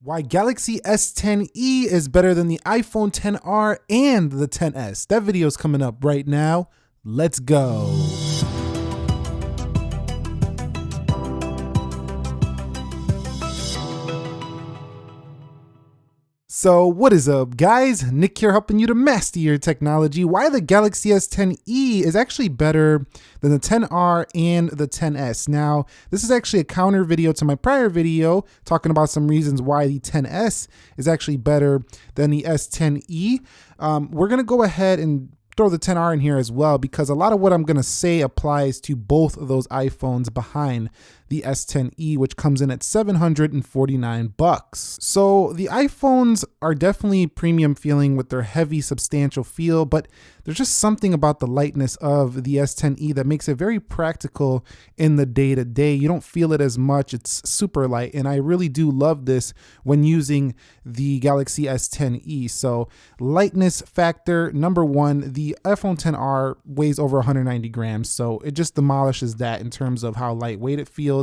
Why Galaxy S10e is better than the iPhone XR and the XS. That video is coming up right now. Let's go. So what is up, guys? Nick here, helping you to master your technology. Why the Galaxy S10e is actually better than the XR and the XS. Now, this is actually a counter video to my prior video talking about some reasons why the XS is actually better than the S10e. We're gonna go ahead and throw the XR in here as well, because a lot of what I'm gonna say applies to both of those iPhones behind the S10e, which comes in at $749. So the iPhones are definitely premium feeling with their heavy, substantial feel, but there's just something about the lightness of the S10e that makes it very practical in the day-to-day. You don't feel it as much. It's super light, and I really do love this when using the Galaxy S10e. So lightness factor, number one, the iPhone XR weighs over 190 grams, so it just demolishes that in terms of how lightweight it feels.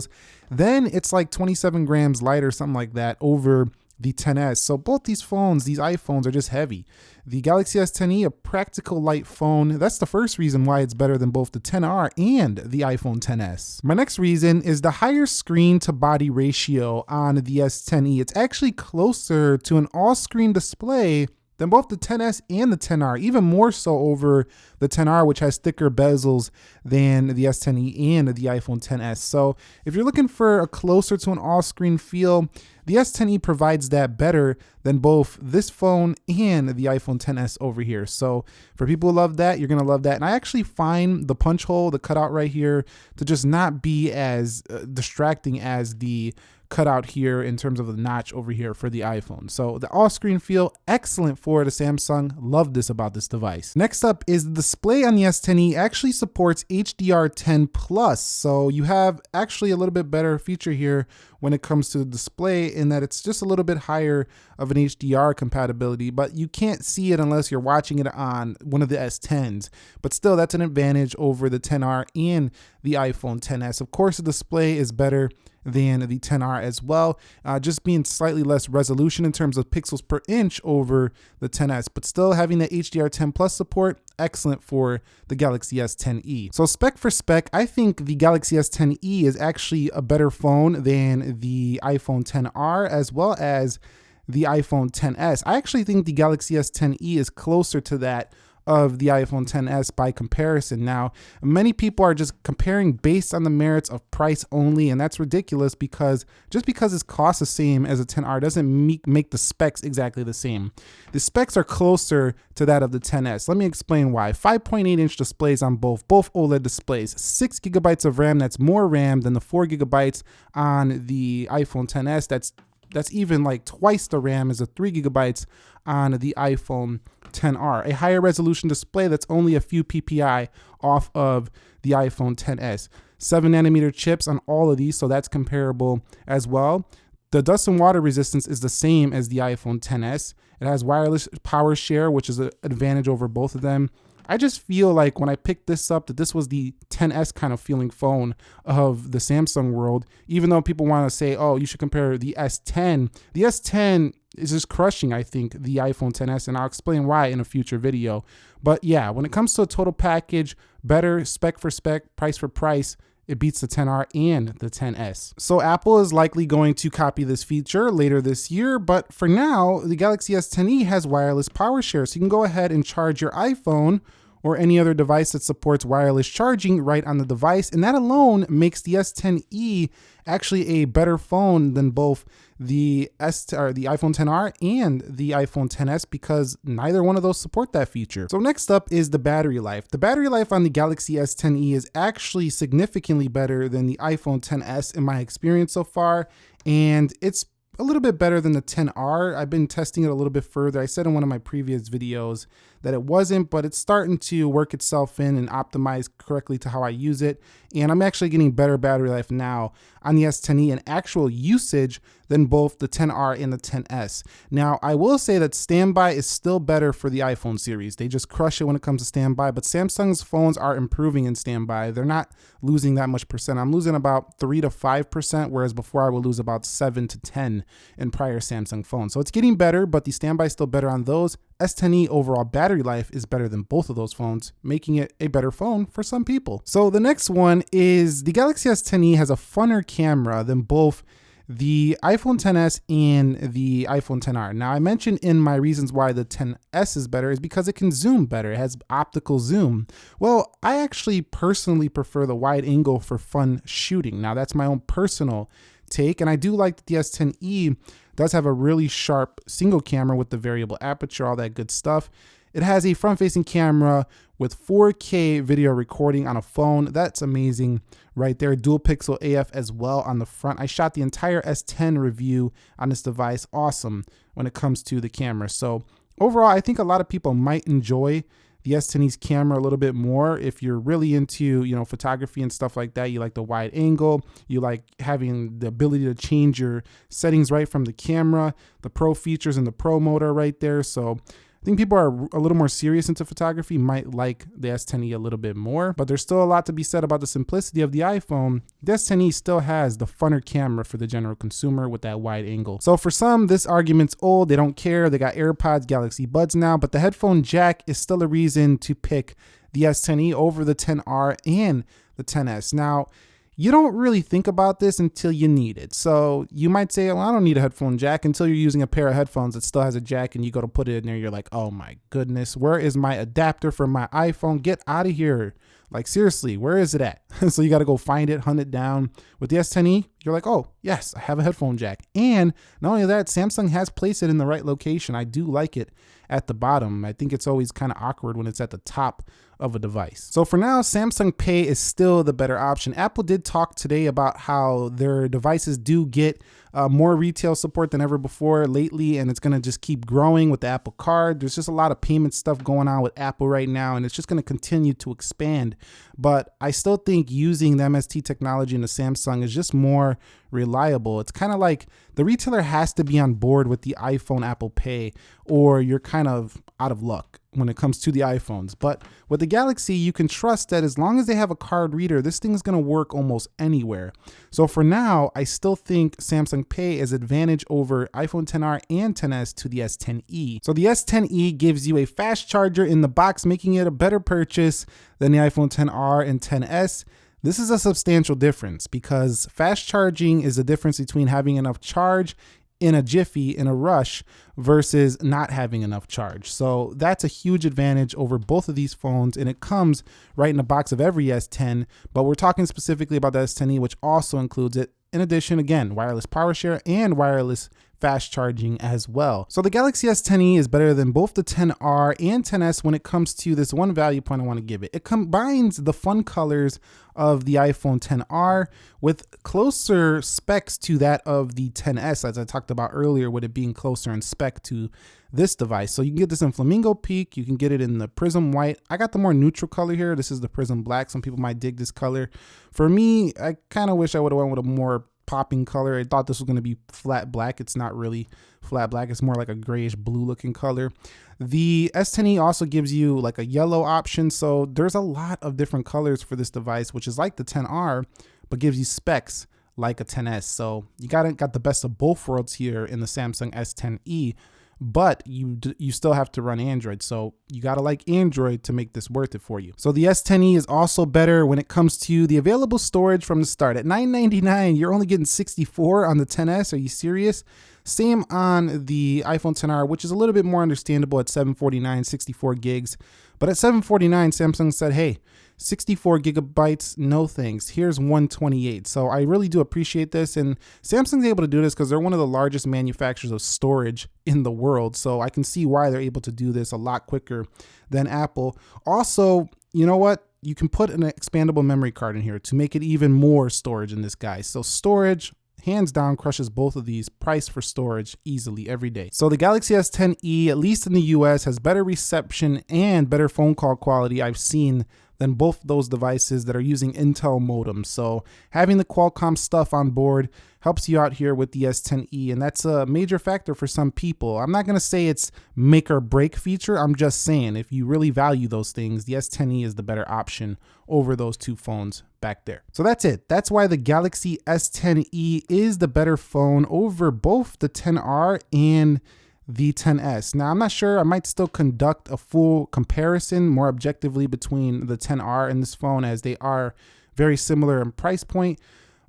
Then it's like 27 grams lighter, something like that, over the XS. So both these phones, these iPhones, are just heavy. The Galaxy S10e, a practical light phone. That's the first reason why it's better than both the XR and the iPhone XS. My next reason is the higher screen to body ratio on the S10e. It's actually closer to an all-screen display than both the XS and the XR, even more so over the XR, which has thicker bezels than the S10e and the iPhone XS. So if you're looking for a closer to an all-screen feel, the S10e provides that better than both this phone and the iPhone XS over here. So for people who love that, you're gonna love that. And I actually find the punch hole, the cutout right here, to just not be as distracting as the cutout here in terms of the notch over here for the iPhone. So the all-screen feel, excellent for the Samsung. Love this about this device. Next up is the display on the S10e actually supports HDR10+. So you have actually a little bit better feature here when it comes to the display, in that it's just a little bit higher of an HDR compatibility, but you can't see it unless you're watching it on one of the S10s. But still, that's an advantage over the XR and the iPhone XS. Of course, the display is better than the XR as well, just being slightly less resolution in terms of pixels per inch over the XS, but still having the HDR10+ support, excellent for the Galaxy S10e. So spec for spec, I think the Galaxy S10e is actually a better phone than the iPhone XR as well as the iPhone XS. I actually think the Galaxy S10e is closer to that of the iPhone XS by comparison. Now, many people are just comparing based on the merits of price only, and that's ridiculous, because just because it costs the same as a XR doesn't make the specs exactly the same. The specs are closer to that of the XS. Let me explain why. 5.8-inch displays on both OLED displays, 6 gigabytes of RAM. That's more RAM than the 4 gigabytes on the iPhone XS. That's even like twice the RAM as the 3 gigabytes on the iPhone XR. A higher resolution display that's only a few PPI off of the iPhone XS. 7nm chips on all of these, so that's comparable as well. The dust and water resistance is the same as the iPhone XS. It has wireless power share, which is an advantage over both of them. I just feel like when I picked this up that this was the XS kind of feeling phone of the Samsung world, even though people want to say, oh, you should compare the S10. The S10 is just crushing, I think, the iPhone XS, and I'll explain why in a future video. But yeah, when it comes to a total package, better spec for spec, price for price, it beats the XR and the XS. So Apple is likely going to copy this feature later this year, but for now, the Galaxy S10e has wireless power share, so you can go ahead and charge your iPhone or any other device that supports wireless charging right on the device, and that alone makes the S10e actually a better phone than both the iPhone XR and the iPhone XS, because neither one of those support that feature. So next up is the battery life. The battery life on the Galaxy S10e is actually significantly better than the iPhone XS in my experience so far, and it's a little bit better than the XR. I've been testing it a little bit further. I said in one of my previous videos that it wasn't, but it's starting to work itself in and optimize correctly to how I use it. And I'm actually getting better battery life now on the S10e and actual usage than both the 10R and the 10S. Now, I will say that standby is still better for the iPhone series. They just crush it when it comes to standby, but Samsung's phones are improving in standby. They're not losing that much percent. I'm losing about 3 to 5%, whereas before I would lose about 7 to 10 in prior Samsung phones. So it's getting better, but the standby is still better on those. S10e overall battery life is better than both of those phones, making it a better phone for some people. So the next one is the Galaxy S10e has a funner camera than both the iPhone XS and the iPhone XR. Now, I mentioned in my reasons why the XS is better is because it can zoom better. It has optical zoom. Well, I actually personally prefer the wide angle for fun shooting. Now, that's my own personal take, and I do like that the S10e does have a really sharp single camera with the variable aperture, all that good stuff. It has a front-facing camera with 4K video recording on a phone. That's amazing right there. Dual pixel AF as well on the front. I shot the entire S10 review on this device. Awesome when it comes to the camera. So overall, I think a lot of people might enjoy the S10e's camera a little bit more if you're really into, photography and stuff like that. You like the wide angle, you like having the ability to change your settings right from the camera, the pro features and the pro mode are right there. So I think people are a little more serious into photography might like the S10e a little bit more, but there's still a lot to be said about the simplicity of the iPhone. The S10e still has the funner camera for the general consumer with that wide angle. So for some, this argument's old. They don't care. They got AirPods, Galaxy Buds now, but the headphone jack is still a reason to pick the S10e over the 10R and the 10S. Now, you don't really think about this until you need it. So you might say, well, I don't need a headphone jack, until you're using a pair of headphones that still has a jack and you go to put it in there. You're like, oh my goodness, where is my adapter for my iPhone? Get out of here. Like, seriously, where is it at? So you got to go find it, hunt it down. With the S10e, you're like, oh, yes, I have a headphone jack. And not only that, Samsung has placed it in the right location. I do like it at the bottom. I think it's always kind of awkward when it's at the top of a device. So for now, Samsung Pay is still the better option. Apple did talk today about how their devices do get more retail support than ever before lately, and it's going to just keep growing with the Apple Card. There's just a lot of payment stuff going on with Apple right now, and it's just going to continue to expand. But I still think using the MST technology in the Samsung is just more reliable. It's kind of like the retailer has to be on board with the iPhone Apple Pay, or you're kind of out of luck when it comes to the iPhones. But with the Galaxy, you can trust that as long as they have a card reader, this thing's going to work almost anywhere. So for now, I still think Samsung Pay is advantage over iPhone XR and XS to the S10e. So the S10e gives you a fast charger in the box, making it a better purchase than the iPhone XR and XS. This is a substantial difference because fast charging is the difference between having enough charge in a jiffy, in a rush, versus not having enough charge. So that's a huge advantage over both of these phones, and it comes right in the box of every S10, but we're talking specifically about the S10e, which also includes it. In addition, again, wireless power share and wireless fast charging as well. So the Galaxy S10e is better than both the 10R and 10S when it comes to this one value point I want to give it. It combines the fun colors of the iPhone XR with closer specs to that of the 10S, as I talked about earlier, with it being closer in spec to this device. So you can get this in Flamingo Peak, you can get it in the Prism White. I got the more neutral color here. This is the Prism Black. Some people might dig this color. For me, I kind of wish I would have went with a more popping color. I thought this was going to be flat black. It's not really flat black. It's more like a grayish blue looking color. The S10e also gives you like a yellow option. So there's a lot of different colors for this device, which is like the 10R, but gives you specs like a 10S. So you got the best of both worlds here in the Samsung S10e. But you still have to run Android. So you got to like Android to make this worth it for you. So the S10e is also better when it comes to the available storage from the start. At $999, you're only getting 64 on the 10S. Are you serious? Same on the iPhone XR, which is a little bit more understandable at $749, 64 gigs. But at $749, Samsung said, hey, 64 gigabytes, no thanks. Here's 128. So I really do appreciate this. And Samsung's able to do this because they're one of the largest manufacturers of storage in the world. So I can see why they're able to do this a lot quicker than Apple. Also, you know what? You can put an expandable memory card in here to make it even more storage in this guy. So storage, hands down, crushes both of these. Price for storage easily every day. So the Galaxy S10e, at least in the US, has better reception and better phone call quality I've seen than both those devices that are using Intel modems. So having the Qualcomm stuff on board helps you out here with the S10e, and that's a major factor for some people. I'm not gonna say it's make or break feature. I'm just saying if you really value those things, the S10e is the better option over those two phones back there. So that's it. That's why the Galaxy S10e is the better phone over both the 10R and the 10s. Now, I'm not sure. I might still conduct a full comparison more objectively between the 10R and this phone, as they are very similar in price point.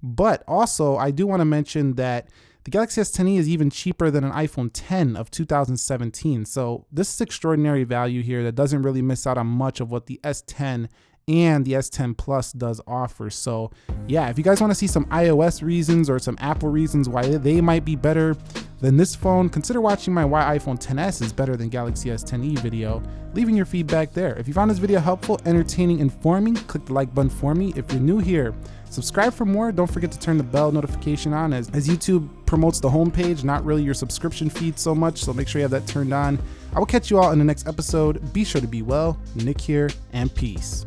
But also, I do want to mention that the Galaxy S10e is even cheaper than an iPhone 10 of 2017. So this is extraordinary value here that doesn't really miss out on much of what the S10 and the S10 Plus does offer. So yeah, if you guys want to see some iOS reasons or some Apple reasons why they might be better than this phone, consider watching my Why iPhone 10s is better than Galaxy S10e video, leaving your feedback there. If you found this video helpful, entertaining, informing, click the like button for me. If you're new here, subscribe for more. Don't forget to turn the bell notification on, as YouTube promotes the homepage, not really your subscription feed so much, so make sure you have that turned on. I will catch you all in the next episode. Be sure to be well. Nick here, and peace.